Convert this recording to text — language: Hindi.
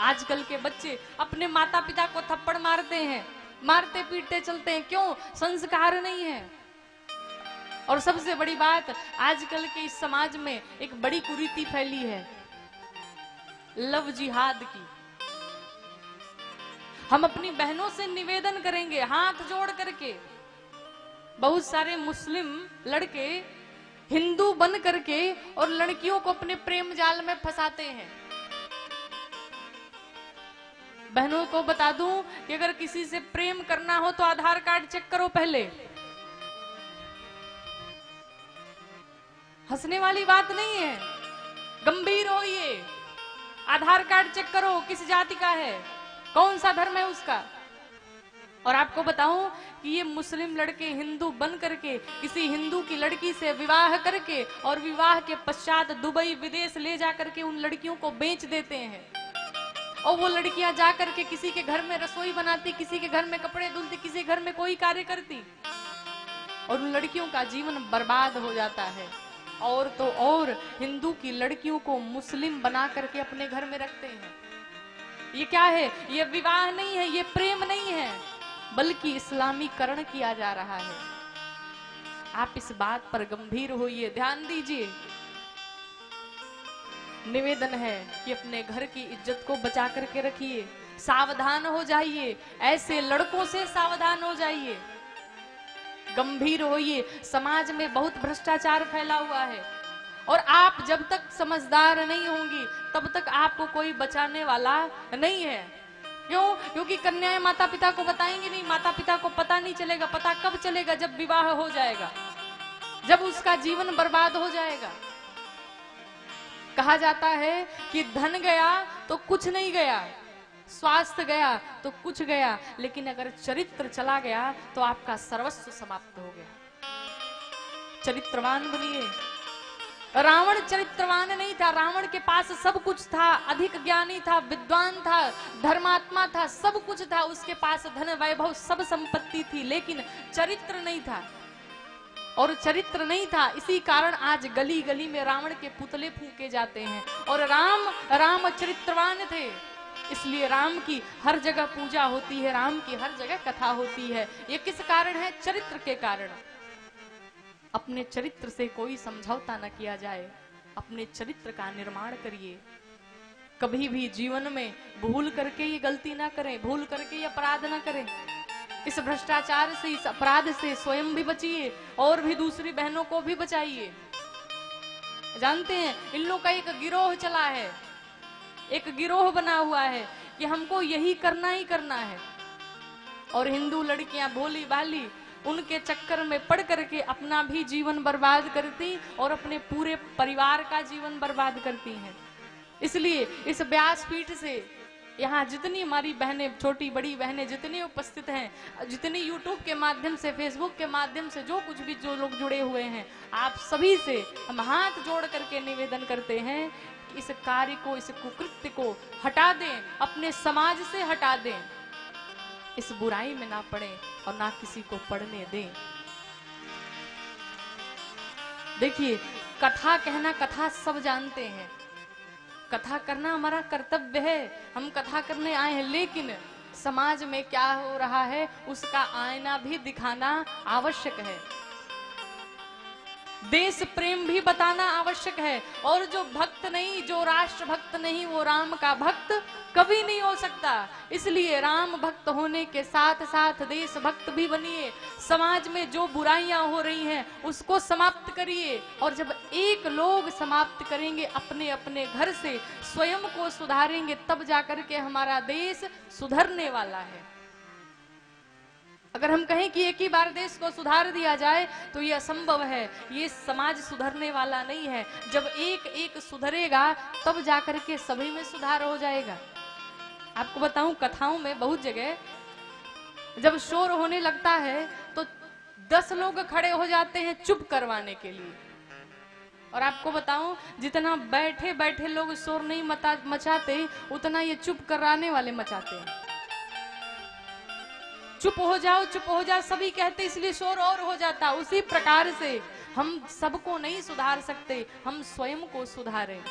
आजकल के बच्चे अपने माता पिता को थप्पड़ मारते हैं, मारते पीटते चलते हैं। क्यों? संस्कार नहीं है। और सबसे बड़ी बात, आजकल के इस समाज में एक बड़ी कुरीति फैली है, लव जिहाद की। हम अपनी बहनों से निवेदन करेंगे हाथ जोड़ करके, बहुत सारे मुस्लिम लड़के हिंदू बन करके और लड़कियों को अपने प्रेम जाल में फंसाते हैं। बहनों को बता दूं कि अगर किसी से प्रेम करना हो तो आधार कार्ड चेक करो पहले। हंसने वाली बात नहीं है, गंभीर हो ये। आधार कार्ड चेक करो किस जाति का है, कौन सा धर्म है उसका। और आपको बताऊं कि ये मुस्लिम लड़के हिंदू बन करके किसी हिंदू की लड़की से विवाह करके और विवाह के पश्चात दुबई विदेश ले जा करके उन लड़कियों को बेच देते हैं। और वो लड़कियां जा करके किसी के घर में रसोई बनाती, किसी के घर में कपड़े धुलती, किसी के घर में कोई कार्य करती, और उन लड़कियों का जीवन बर्बाद हो जाता है। और तो और हिंदू की लड़कियों को मुस्लिम बना करके अपने घर में रखते हैं। ये क्या है? ये विवाह नहीं है, ये प्रेम नहीं है, बल्कि इस्लामीकरण किया जा रहा है। आप इस बात पर गंभीर होइए, ध्यान दीजिए। निवेदन है कि अपने घर की इज्जत को बचा करके रखिए, सावधान हो जाइए, ऐसे लड़कों से सावधान हो जाइए, गंभीर होइए। समाज में बहुत भ्रष्टाचार फैला हुआ है, और आप जब तक समझदार नहीं होंगी तब तक आपको कोई बचाने वाला नहीं है। क्यों? क्योंकि कन्याएं माता पिता को बताएंगी नहीं, माता पिता को पता नहीं चलेगा। पता कब चलेगा? जब विवाह हो जाएगा, जब उसका जीवन बर्बाद हो जाएगा। कहा जाता है कि धन गया तो कुछ नहीं गया, स्वास्थ्य गया तो कुछ गया, लेकिन अगर चरित्र चला गया तो आपका सर्वस्व समाप्त हो गया। चरित्रवान बनिए। रावण चरित्रवान नहीं था, रावण के पास सब कुछ था, अधिक ज्ञानी था, विद्वान था, धर्मात्मा था, सब कुछ था, उसके पास धन वैभव सब संपत्ति थी, लेकिन चरित्र नहीं था। और चरित्र नहीं था, इसी कारण आज गली गली में रावण के पुतले फूके जाते हैं। और राम चरित्रवान थे, इसलिए राम की हर जगह पूजा होती है, राम की हर जगह कथा होती है। ये किस कारण है? चरित्र के कारण। अपने चरित्र से कोई समझौता न किया जाए, अपने चरित्र का निर्माण करिए। कभी भी जीवन में भूल करके ये गलती ना करें, भूल करके ये अपराध ना करें। इस भ्रष्टाचार से, इस अपराध से स्वयं भी बचिए और भी दूसरी बहनों को भी बचाइए। जानते हैं इन लोग का एक गिरोह चला है, एक गिरोह बना हुआ है कि हमको यही करना ही करना है। और हिंदू लड़कियां भोली भाली उनके चक्कर में पड़ करके अपना भी जीवन बर्बाद करती और अपने पूरे परिवार का जीवन बर्बाद करती हैं। इसलिए इस व्यासपीठ से यहाँ जितनी हमारी बहनें, छोटी बड़ी बहनें जितनी उपस्थित हैं, जितनी यूट्यूब के माध्यम से, फेसबुक के माध्यम से, जो कुछ भी जो लोग जुड़े हुए हैं, आप सभी से हम हाथ जोड़ करके निवेदन करते हैं कि इस कार्य को, इस कुकृत्य को हटा दें, अपने समाज से हटा दें, इस बुराई में ना पड़े और ना किसी को पढ़ने दें। देखिए, कथा कहना, कथा सब जानते हैं, कथा करना हमारा कर्तव्य है, हम कथा करने आए हैं, लेकिन समाज में क्या हो रहा है उसका आईना भी दिखाना आवश्यक है, देश प्रेम भी बताना आवश्यक है। और जो भक्त नहीं, जो राष्ट्र भक्त नहीं, वो राम का भक्त कभी नहीं हो सकता। इसलिए राम भक्त होने के साथ साथ देश भक्त भी बनिए। समाज में जो बुराइयां हो रही हैं उसको समाप्त करिए, और जब एक लोग समाप्त करेंगे, अपने अपने घर से स्वयं को सुधारेंगे, तब जाकर के हमारा देश सुधरने वाला है। अगर हम कहें कि एक ही बार देश को सुधार दिया जाए तो ये असंभव है, ये समाज सुधरने वाला नहीं है। जब एक एक सुधरेगा तब जाकर के सभी में सुधार हो जाएगा। आपको बताऊं, कथाओं में बहुत जगह जब शोर होने लगता है तो 10 लोग खड़े हो जाते हैं चुप करवाने के लिए। और आपको बताऊं, जितना बैठे बैठे लोग शोर नहीं मचाते, उतना ये चुप कराने वाले मचाते हैं। चुप हो जाओ, चुप हो जाओ सभी कहते, इसलिए शोर और हो जाता। उसी प्रकार से हम सबको नहीं सुधार सकते, हम स्वयं को सुधारें।